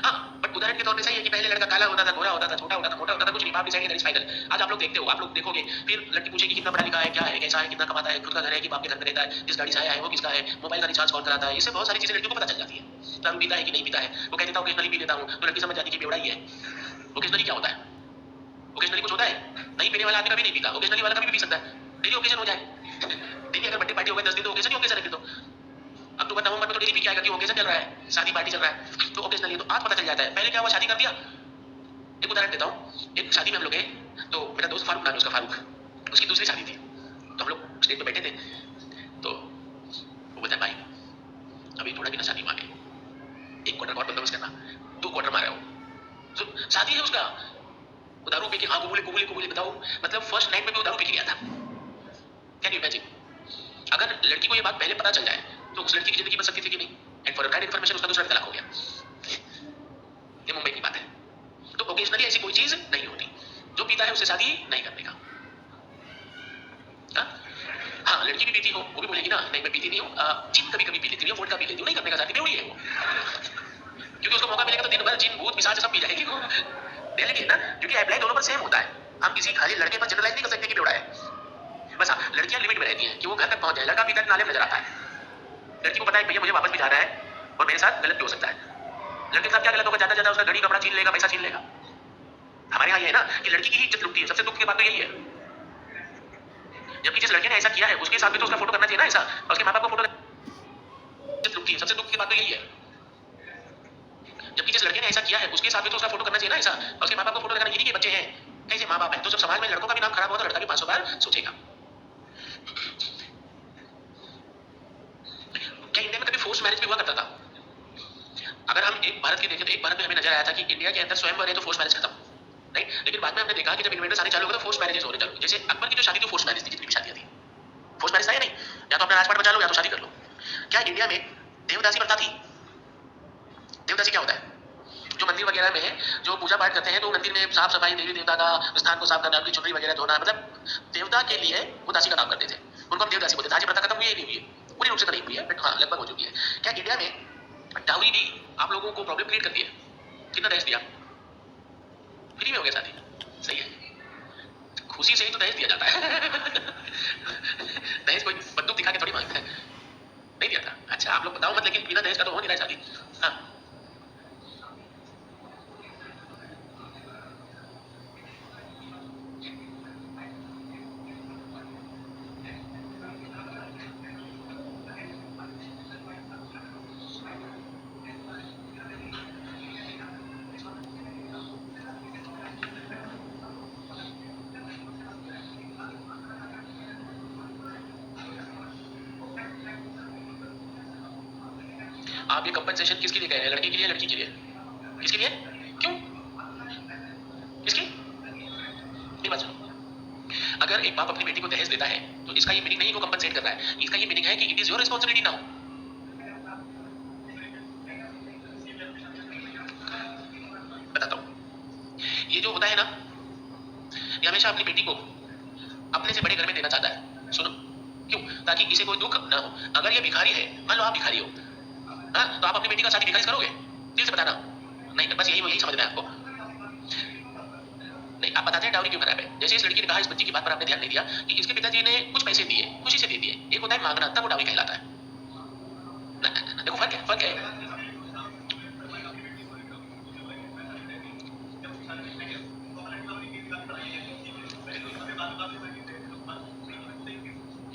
हाँ बट उदाहरण के तौर पे सही है कि पहले लड़का काला होता था, गोरा होता था, छोटा होता था, मोटा होता था, कुछ नहीं, आप डिसाइड दैट इज फाइनल। आज आप लोग देखते हो, आप लोग देखोगे, फिर लड़की पूछेगी कितना पढ़ा लिखा है, क्या है, कैसा है, कितना कमाता है, खुद का घर है कि बाप के घर में रहता है, जिस गाड़ी से आया है वो किसका है, मोबाइल का रिचार्ज कौन कराता है, इससे बहुत सारी चीजें लड़कियों को पता चल जाती है। दारू पीता है कि नहीं पीता है, वो कहता है ओकेजनली पी लेता हूँ, तो लड़की समझ जाती है कि बेवड़ा ही है। ओकेजनली क्या होता है, ओकेजनली कुछ होता है, नहीं पीने वाला आदमी कभी नहीं पीता, ओकेजनली वाला कभी भी पी सकता है, डेली ओकेजन हो जाए। डेली अगर बर्थडे पार्टी हो गई 10 दिन तो ओकेजन ही ओकेजन है, फिर तो अक्टूबर नवंबर में तो डेली पी के आएगा कि ओकेजन चल रहा है, शादी पार्टी चल रहा है, तो ओकेजनली तो आज पता चल जाता है। पहले क्या हुआ, शादी कर दिया। एक उदाहरण देता हूँ, एक शादी में हम लोग गए, तो मेरा दोस्त फारूक नाम है उसका, फारूक, उसकी दूसरी शादी थी, तो हम लोग स्टेज पे बैठे थे, तो वो बोलता है भाई अभी थोड़ा भी ना शादी मांगे, एक क्वार्टर और बंदोबस्त करना, 2 क्वार्टर मारे हो, तो शादी है उसका, वो दारू पी के, हाँ कुबूले कुबूले कुबूले, बताओ मतलब फर्स्ट नाइट में भी वो दारू पी के गया था। कैन यू इमेजिन, अगर लड़की को ये बात पहले पता चल जाए तो उस लड़की की जिंदगी बच सकती थी कि नहीं, एंड फॉर राइट इन्फॉर्मेशन उसका दूसरा तलाक हो गया। ये मुंबई की बात है। तो ओकेजनली ऐसी कोई चीज नहीं होती, जो पीता है उससे शादी नहीं करने का। हाँ लड़की भी पीती हो, वो भी बोलेगी ना नहीं मैं पीती नहीं हूँ, जिन कभी कभी पी लेती हूँ, वोडका पी लेती हूँ, नहीं करने का, शादी बेवड़ी है वो, क्योंकि उसको मौका मिलेगा तो दिन भर जिन भूत पिशाच सब पी जाएगी वो। रियलिटी है ना, क्योंकि अप्लाई दोनों पर सेम होता है, हम किसी खाली लड़के पर जनरलाइज नहीं कर सकते कि बेवड़ा है। बस हाँ लड़कियां लिमिट में रहती हैं कि वो घर तक पहुंच जाए, लड़का पीता नाले में नजर आता है, लड़की को पता है भैया मुझे वापस भी जाना है और मेरे साथ गलत भी हो सकता है। लड़के के साथ क्या गलत होगा, ज्यादा उसका घड़ी कपड़ा छीन लेगा, पैसा छीन लेगा। हमारे यहाँ ये है ना कि लड़की की ही इज्जत लुटती है, सबसे दुख की बात तो यही है। जबकि जिस लड़के ने ऐसा किया है उसके साथ भी तो उसका फोटो करना चाहिए ना ऐसा, और उसके माँ बाप को फोटो इज्जत लुटती है, सबसे दुख की बात तो यही है। जबकि जिस लड़के ने ऐसा किया है उसके साथ भी तो उसका फोटो करना चाहिए ना ऐसा, और उसके माँ बाप को फोटो लगाना, ये नहीं कि बच्चे हैं, कैसे माँ बाप है, तो जब समाज में लड़कों का भी नाम खराब हो तो लड़का भी 500 बार सोचेगा। क्या इंडिया में कभी फोर्स मैरिज भी हुआ करता था? अगर हम एक भारत की देखें तो एक भारत में हमें नजर आया था कि इंडिया के अंदर स्वयंवर है तो फोर्स मैरिज खत्म, राइट। लेकिन बाद में हमने देखा कि जब इन्वेंटर्स आने चालू हो गए तो फोर्स मैरिजेस होने चालू, जैसे अकबर की जो शादी थी फोर्स मैरिज थी, जितनी भी शादियां थी फोर्स मैरिज था या नहीं, या तो अपना राजपाट बचा लो या तो शादी कर लो। क्या इंडिया में देवदासी प्रथा थी? देवदासी क्या होता है, जो मंदिर वगैरह में है, जो पूजा पाठ करते हैं तो मंदिर में साफ सफाई, देवी देवता का स्थान को साफ करना, उनकी चुनरी वगैरह धोना, मतलब देवता के लिए वो दासी का काम करते थे, उनको हम देवदासी बोलते थे। आज ये प्रथा खत्म हुई है नहीं हुई है, पूरी रूप से तो नहीं हुई है बट हाँ लगभग हो चुकी है। क्या इंडिया में डाउरी भी आप लोगों को प्रॉब्लम क्रिएट करती है? कितना दहेज दिया, फ्री में हो गया शादी, सही है, खुशी से ही तो दहेज दिया जाता है। दहेज कोई बंदूक दिखा के थोड़ी मांगता है, नहीं दिया था। अच्छा आप लोग बताओ मत, लेकिन बिना दहेज का तो हो नहीं रहा शादी। हाँ आप ये कंपनसेशन किसके लिए कह रहे हैं, लड़के के लिए लड़की के लिए, किसके लिए, क्यों, किसकी, नहीं बात सुनो। अगर एक बाप अपनी बेटी को दहेज देता है तो इसका ये मीनिंग नहीं को कंपनसेट कर रहा है, इसका ये मीनिंग है कि it is your responsibility now. बताता हूँ, ये जो होता है ना, ये हमेशा अपनी बेटी को अपने से बड़े घर में देना चाहता है। सुनो क्यों, ताकि इसे कोई दुख ना हो। अगर ये भिखारी है, मान लो आप भिखारी हो, हाँ तो आप अपनी बेटी का शादी भिखारी करोगे? दिल से बताना, नहीं बस यही समझना है आपको। नहीं आप बताते हैं डाउरी क्यों खराब है, जैसे इस लड़की ने कहा, इस बच्ची की बात पर आपने ध्यान नहीं दिया कि इसके पिताजी ने कुछ पैसे दिए, खुशी से दे दिए। एक होता है मांगना, तब वो डाउरी कहलाता है। देखो फर्क है, फर्क है।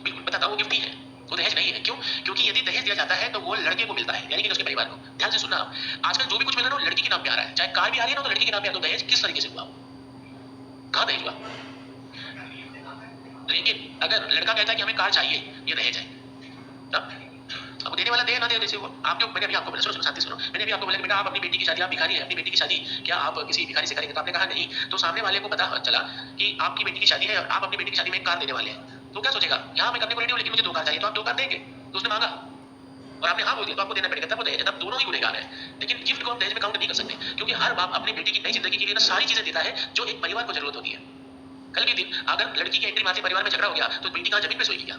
बिल्कुल बताता हूँ, वो गिफ्ट ही है, वो दहेज नहीं है। क्यों? क्योंकि यदि दहेज दिया जाता है तो वो लड़के को मिलता है, यानी कि उसके परिवार को। ध्यान से सुनना आप, आजकल जो भी कुछ मिल रहा है लड़की के नाम पे आ रहा है, चाहे कार भी आ रही है ना तो लड़की के नाम पे आ, तो दहेज किस तरीके से हुआ, कहाँ दहेज हुआ? लेकिन अगर लड़का कहता है कि हमें कार चाहिए, ये दहेज है, अब देने वाला दे ना दे, जैसे वो आपके, मैंने अभी आपको बोला, सुनो शांति सुनो, मैंने अभी आपको बोला कि बेटा आप अपनी बेटी की शादी, आप भिखारी हैं, अपनी बेटी की शादी क्या आप किसी भिखारी से करेंगे? तो आपने कहा नहीं। तो सामने वाले को पता चला कि आपकी बेटी की शादी है और आप अपनी बेटी की शादी में एक कार देने वाले हैं, तो क्या सोचेगा, यहाँ मैं करने को रेडी हूँ लेकिन मुझे 2 कार चाहिए, तो आप 2 कार देंगे? तो उसने मांगा और आपने हाँ बोल दिया, तो आपको देना पड़ेगा, तब वो दहेज है, तब दोनों ही गुनहगार हैं। लेकिन गिफ्ट को हम दहेज में काउंट नहीं कर सकते, क्योंकि हर बाप अपनी बेटी की नई जिंदगी के लिए ना सारी चीजें देता है जो एक परिवार को जरूरत होती है। कल के दिन अगर लड़की की एंट्री मारते परिवार में झगड़ा हो गया तो बेटी कहाँ जमीन पे सोएगी क्या?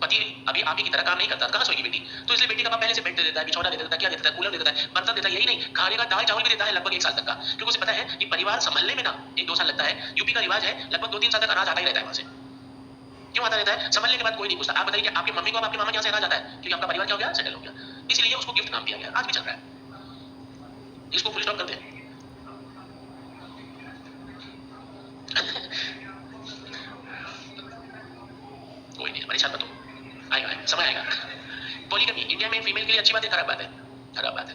पति अभी आप ही की तरह काम नहीं करता, कहाँ सोएगी बेटी? तो इसलिए बेटी का बाप पहले से बेड दे देता है, बिछौना दे देता है, क्या दे देता है, कूलर दे देता है, बर्तन देता है, यही नहीं खाने का दाल चावल भी देता है लगभग 1 साल तक का, क्योंकि उसे पता है कि परिवार संभलने में ना 1-2 साल लगता है। यूपी का रिवाज है लगभग 2-3 साल तक अनाज आता ही रहता है वहां से। क्यों आता रहता है? संभलने के बाद कोई नहीं पूछता। आप बताइए कि आपकी मम्मी को आपके मामा के यहाँ से अनाज आता है क्योंकि आपका परिवार क्या हो गया, सेटल हो गया, इसलिए उसको गिफ्ट नाम दिया गया, आज भी चल रहा है। इसको फुल स्टॉप करते हैं। कोई नहीं, परेशान मत हो, आएगा समय आएगा। पॉलीगमी इंडिया में फीमेल के लिए अच्छी बात है, खराब बात है? खराब बात है।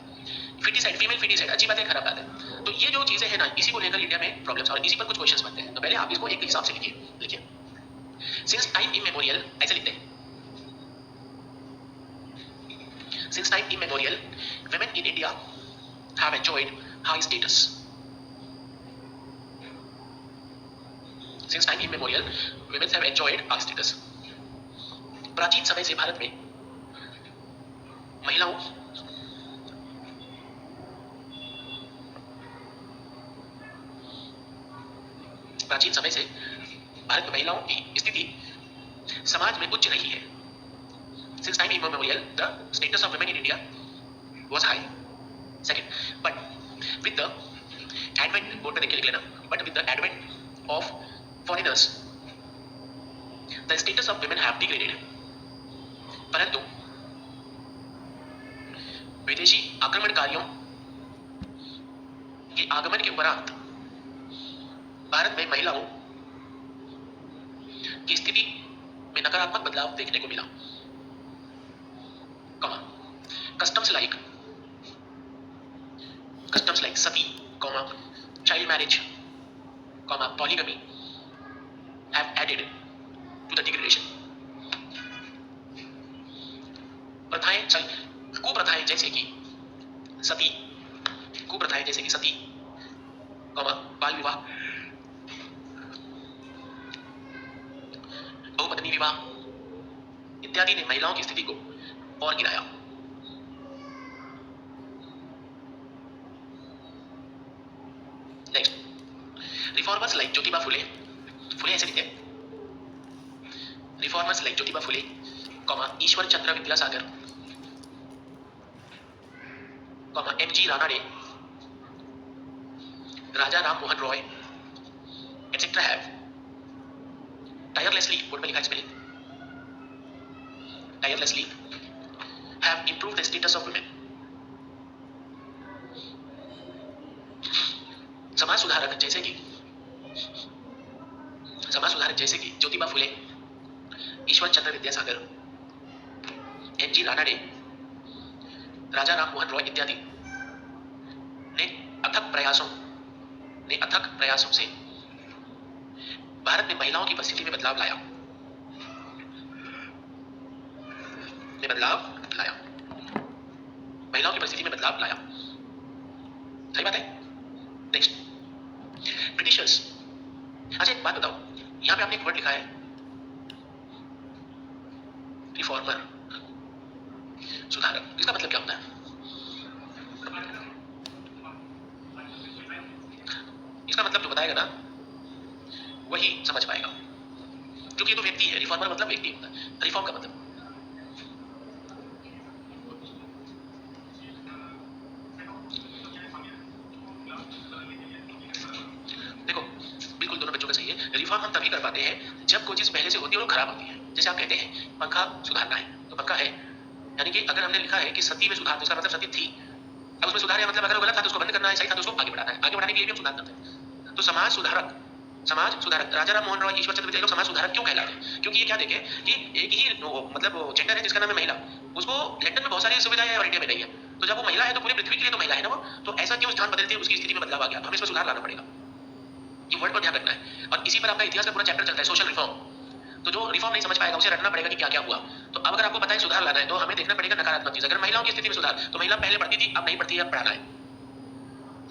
फिटिसाइड, फीमेल फिटिसाइड, अच्छी बात है, खराब बात है? तो ये जो चीजें हैं ना, इसी को लेकर इंडिया में प्रॉब्लम्स और इसी पर कुछ क्वेश्चंस बनते हैं। तो पहले आप इसको एक हिसाब से लिखिए। लिखिए, सिंस टाइम इमेमोरियल, ऐसे लिखते हैं, since time immemorial women in India have enjoyed high status. Since time immemorial, women have enjoyed high status. प्राचीन समय से भारत में महिलाओं प्राचीन समय से भारत में महिलाओं की स्थिति समाज में उच्च रही है। Since time immemorial, the status of women in India was high. Second, but with the advent, board पे देखिए लिख लेना, but with the advent of foreigners, the status of women have degraded. परंतु विदेशी आक्रमणकारियों के आगमन के उपरांत भारत में महिलाओं की स्थिति में नकारात्मक बदलाव देखने को मिला। Customs like sati, child marriage, polygamy have added to the degradation. कुप्रथाएं जैसे कि सती, बाल विवाह, बहुपत्नी विवाह इत्यादि ने महिलाओं की स्थिति को और गिराया। Next, reformers like Jyotiba Phule, ऐसे लिखते हैं, reformers like Jyotiba Phule, Ishwar Chandra Vidyasagar, MG. Ranade, Raja Ram Mohan Roy, etcetera have tirelessly, board में लिखा है spelling, tirelessly have improved the status of women. समाज सुधारक जैसे कि ज्योतिबा फुले, ईश्वर चंद्र विद्यासागर, एम.जी. रानाडे, राजा राम मोहन रॉय इत्यादि ने अथक प्रयासों से भारत में महिलाओं की परिस्थिति में बदलाव लाया। महिलाओं की परिस्थिति में बदलाव लाया। सही बात है। Next, Britishers. अच्छा एक बात बताओ, यहाँ पे आपने एक वर्ड लिखा है रिफॉर्मर, सुधारक, इसका मतलब क्या होता है? इसका मतलब जो बताएगा ना वही समझ पाएगा, क्योंकि ये तो व्यक्ति है। रिफॉर्मर मतलब व्यक्ति होता है, रिफॉर्म का मतलब देखो, बिल्कुल दोनों बच्चों का सही है। रिफॉर्म हम तभी कर पाते हैं जब कोई चीज पहले से होती है और वो खराब होती है। जैसे आप कहते हैं पंखा सुधारना है, तो पंखा है, यानी कि अगर हमने लिखा है कि सती में सुधार, तो इसका मतलब सती थी, अब उसमें सुधार है मतलब अगर वो गलत था तो उसको बंद करना है, सही था तो उसको आगे बढ़ाना है, आगे बढ़ाने के लिए भी हम सुधार करते हैं। तो समाज सुधारक राजा राम मोहन रॉय, ईश्वर चंद्र विद्यासागर समाज सुधारक क्यों कहलाते हैं? क्योंकि ये क्या देखे कि एक ही मतलब जेंडर है जिसका नाम है महिला, उसको लंदन में बहुत सारी सुविधाएं है और इंडिया में नहीं है, तो जब वो महिला है तो पूरी पृथ्वी के लिए तो महिला है ना वो, तो ऐसा क्यों स्थान बदलते हैं, उसकी स्थिति में बदलाव आ गया, तो हमें इसमें सुधार लाना पड़ेगा। ये वर्ड पर ध्यान रखना है। और इसी पर आपका इतिहास का पूरा चैप्टर चलता है, सोशल रिफॉर्म। तो जो रिफॉर्म नहीं समझ पाएगा उसे रटना पड़ेगा कि क्या क्या हुआ। तो अब अगर आपको पता है सुधार लाना है तो हमें देखना पड़ेगा नकारात्मक चीज। अगर महिलाओं की स्थिति में सुधार, तो महिला पहले पढ़ती थी, अब नहीं पढ़ती है, अब पढ़ाना है।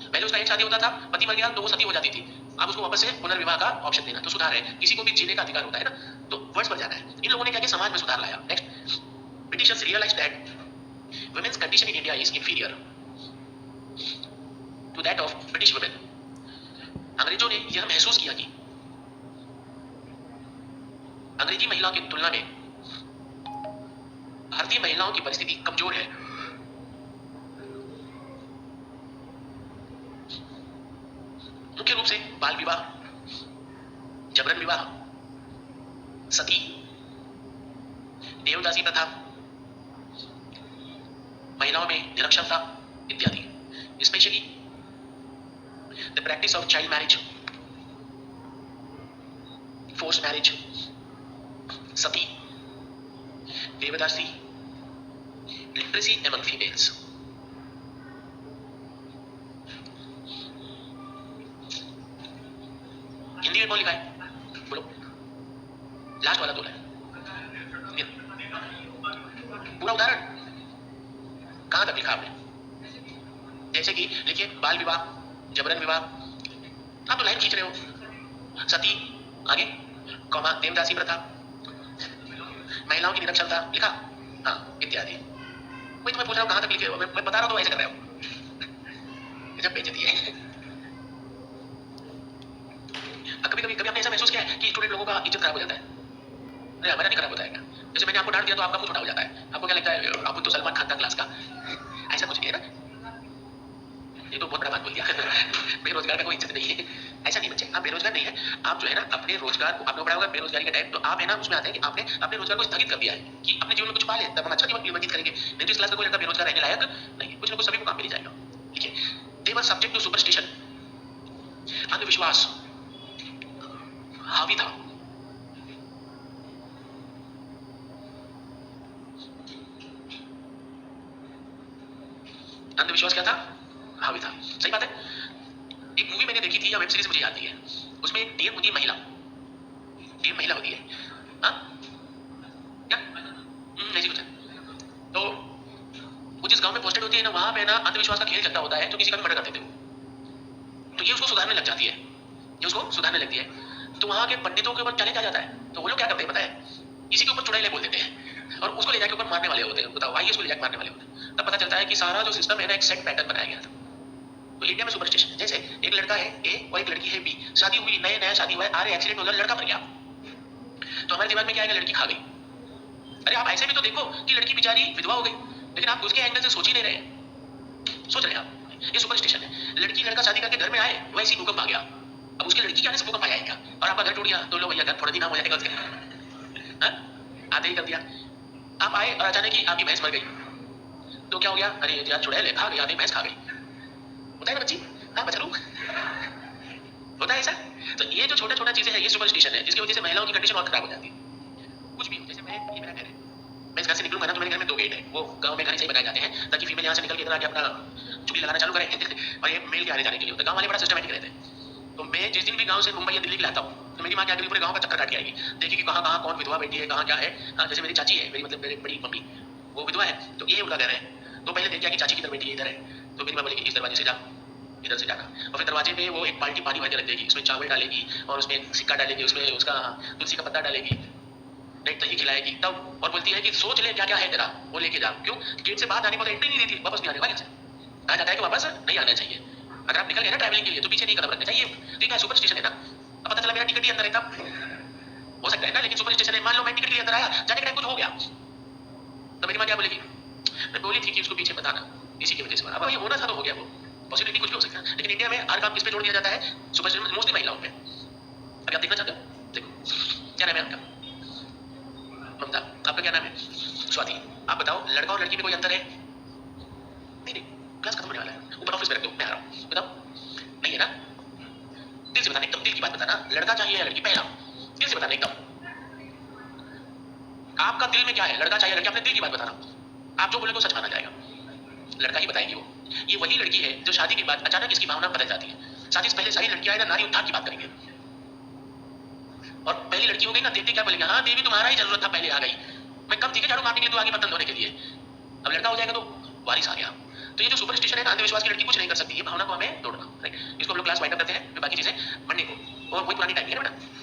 पहले उसका एक शादी होता था, पति मर गया तो वो सती हो जाती थी, अब उसको वापस से पुनर्विवाह का ऑप्शन देना, तो सुधार है। किसी को भी जीने का अधिकार होता है ना, तो वर्ड्स पर जाना है। इन लोगों ने क्या किया, समाज में सुधार लाया। Next, Britishers realized that women's condition in India is inferior to that of British women. अंग्रेजों ने यह महसूस किया कि अंग्रेजी महिलाओं की तुलना में भारतीय महिलाओं की परिस्थिति कमजोर है। मुख्य रूप से बाल विवाह, जबरन विवाह, सती, देवदासी प्रथा, महिलाओं में निरक्षरता इत्यादि। Specially the practice of child marriage, force marriage, Sati, devadasi, literacy among females. Hindi में कौन लिखा है, बोलो, लास्ट वाला बोला है पूरा उदाहरण कहां तक लिखा आपने? जैसे कि लिखिए बाल विवाह, जबरन विवाह, आप तो लाइन खींच रहे हो। सती, आगे कौमा, देवदासी प्रथा, महिलाओं की निरक्षरता लिखा, हाँ, इत्यादि। वही तो मैं पूछ रहा हूँ कहां तक लिखे हो। मैं बता रहा हूँ तो ऐसे कर रहे हो, जब बेइज्जती है। कभी कभी कभी आपने ऐसा महसूस किया है कि स्टूडेंट लोगों का इज्जत खराब हो जाता है? अरे हमारा नहीं खराब होता है क्या? जैसे मैंने आपको डांट दिया तो आपका मुंह छोटा हो जाता है, आपको क्या लगता है आप तो सलमान खान का क्लास का, ऐसा कुछ नहीं है ना। ये तो बहुत बड़ा बात बोल दिया। बेरोजगार का कोई इज्जत नहीं है, ऐसा नहीं बच्चे, आप बेरोजगार नहीं है। आप जो है ना अपने रोजगार को, आपने पढ़ा होगा बेरोजगारी का टाइम, तो आप है ना उसमें आते हैं कि आपने अपने रोजगार को स्थगित कर दिया है कि अपने जीवन में कुछ पा ले, तब हम अच्छा जीवन व्यतीत करेंगे। नहीं तो इस क्लास का कोई लड़का बेरोजगार रहने लायक नहीं, कुछ ना कुछ सभी को काम मिल जाएगा। ठीक है, दे वर सब्जेक्ट टू सुपरस्टिशन, अंधविश्वास हावी था। अंधविश्वास क्या था, हावी था, सही बात है। एक मूवी मैंने देखी थी या वेब सीरीज मुझे याद नहीं है, उसमें एक डीएम होती है महिला, डीएम महिला होती है, हाँ क्या ऐसी कुछ है। तो वो जिस गांव में पोस्टेड होती है ना, वहां पे ना अंधविश्वास का खेल चलता होता है, तो किसी का भी मर्डर कर देते हो। तो ये उसको सुधारने लग जाती है, ये उसको सुधारने लगती है। तो वहां के पंडितों के ऊपर चैलेंज आ जाता है, तो वो लोग क्या करते हैं पता है, किसी के ऊपर चुड़ैले बोल देते हैं और उसको ले जाके ऊपर मारने वाले होते हैं। बताओ, आइए उसको ले जाके मारने वाले होते हैं। तब पता चलता है कि सारा जो सिस्टम है ना एक सेट पैटर्न बनाया गया था। तो इंडिया में सुपरस्टिशन है, जैसे एक लड़का है ए और एक लड़की है बी, शादी हुई, नया नया शादी हुआ है, अरे एक्सीडेंट हो गया, लड़का मर गया, तो हमारे दिमाग में क्या आएगा, लड़की खा गई। अरे आप ऐसे भी तो देखो कि लड़की बेचारी विधवा हो गई, लेकिन आप उसके एंगल से सोच ही नहीं रहे, सोच रहे हैं आप। ये सुपरस्टिशन है। लड़की लड़का शादी करके घर में आए, वैसे ही भूकंप आ गया। अब उसके लड़की के आने से भूकंप आया क्या, और आपका घर टूट गया, तो लो भैया घर थोड़ा दिन हो जाएगा उसके, आते ही कर दिया। आप आए और अचानक ही आपकी भैंस मर गई, तो क्या हो गया, अरे यार चुड़ैल खा गई, आधी भैंस खा गई। होता है ना बच्ची, हाँ बच्चा होता है ऐसा। तो ये जो छोटा छोटा चीजें हैं, ये सुपरस्टिशन है, जिसकी वजह से महिलाओं की कंडीशन और खराब हो जाती है। कुछ भी, जैसे मैं, ये मेरा घर है, मैं इस घर से निकलूंगा ना तो मेरे घर में 2 गेट है। वो गांव में घर से बनाए जाते हैं ताकि फीमेल यहाँ से निकल के इधर आके अपना चुगली लगाना चालू करे और ये मेल के आने जाने के लिए होता है। गांव वाले बड़ा सिस्टमेटिक रहते हैं। तो मैं जिस दिन भी गांव से मुंबई या दिल्ली लाता हूँ, तो मेरी माँ क्या करेगी, पूरे गांव का चक्कर काट के आएगी, देखिए कि कहाँ कहाँ कौन विधवा बैठी है, कहाँ क्या है। हाँ, जैसे मेरी चाची है, मेरी मतलब मेरी बड़ी मम्मी, वो विधवा है, तो ये उनका घर है। तो पहले देख कि चाची किधर बैठी है, इधर है, तो मेरी माँ बोलेगी इस दरवाजे से जा, इधर से जाना, और फिर दरवाजे पे वो एक बाल्टी पानी भर के रख देगी, उसमें चावल डालेगी और उसमें सिक्का डालेगी, उसमें उसका तुलसी का पत्ता डालेगी, नहीं दही खिलाएगी तब, और बोलती है कि सोच ले क्या क्या है तेरा, वो लेके जा। क्यों, गेट से बाहर जाने को तो एंट्री नहीं देती, वापस नहीं आने वाले से कहा जाता है कि वापस नहीं आना चाहिए। अगर आप निकल गए ना ट्रैवलिंग के लिए तो पीछे नहीं कदम रखना चाहिए। ठीक है, सुपरस्टिशन है ना। अब पता चला मेरा टिकट ही अंदर है, तब हो सकता है ना, लेकिन सुपरस्टिशन है। मान लो मैं टिकट के अंदर आया, जाने के टाइम कुछ हो गया, तो मेरी माँ क्या बोलेगी, मैं बोली थी कि उसको पीछे बताना, इसी की वजह से। अब ये होना था तो हो गया, वो पॉसिबिलिटी कुछ भी हो सकता है। लेकिन इंडिया में हर काम किस पे जोड़ दिया जाता है, सुपरस्टिशन, मोस्टली महिलाओं पे। अभी आप देखना चाहते हो, देखो क्या नाम है आपका, ममता, आपका क्या नाम है, स्वाति। आप बताओ लड़का और लड़की में कोई अंतर है? नहीं, क्लास खत्म होने वाला है, ऊपर ऑफिस में रख दो, मैं आ रहा हूँ, बताओ नहीं है ना। दिल से बताना, एकदम दिल की बात बताना, लड़का चाहिए या लड़की, पहला दिल से बताना एकदम। आपका दिल में क्या है, लड़का चाहिए लड़की, अपने दिल की बात बताना। आप जो बोले तो सच माना जाएगा, लड़का ही बताएगी वो। ये वही लड़की है जो शादी के बाद अचानक इसकी भावना बदल जाती है। शादी से पहले सारी लड़कियां ना नारी उत्थान की बात करेंगे, और पहली लड़की हो गई ना, देखते क्या बोलेंगे, हाँ देवी तुम्हारा ही जरूरत था, पहले आ गई, मैं कब दिखे झाड़ू मारने के लिए, तो आगे बर्तन धोने के लिए। अब लड़का हो जाएगा तो वारिस आ गया। तो ये जो सुपरस्टिशन है ना, अंधविश्वास की लड़की कुछ नहीं कर सकती, ये भावना को हमें तोड़ना, राइट। इसको हम लोग क्लास वाइंड अप करते हैं, फिर बाकी चीजें पढ़ने को, और वही पुरानी टाइमिंग है ना बेटा।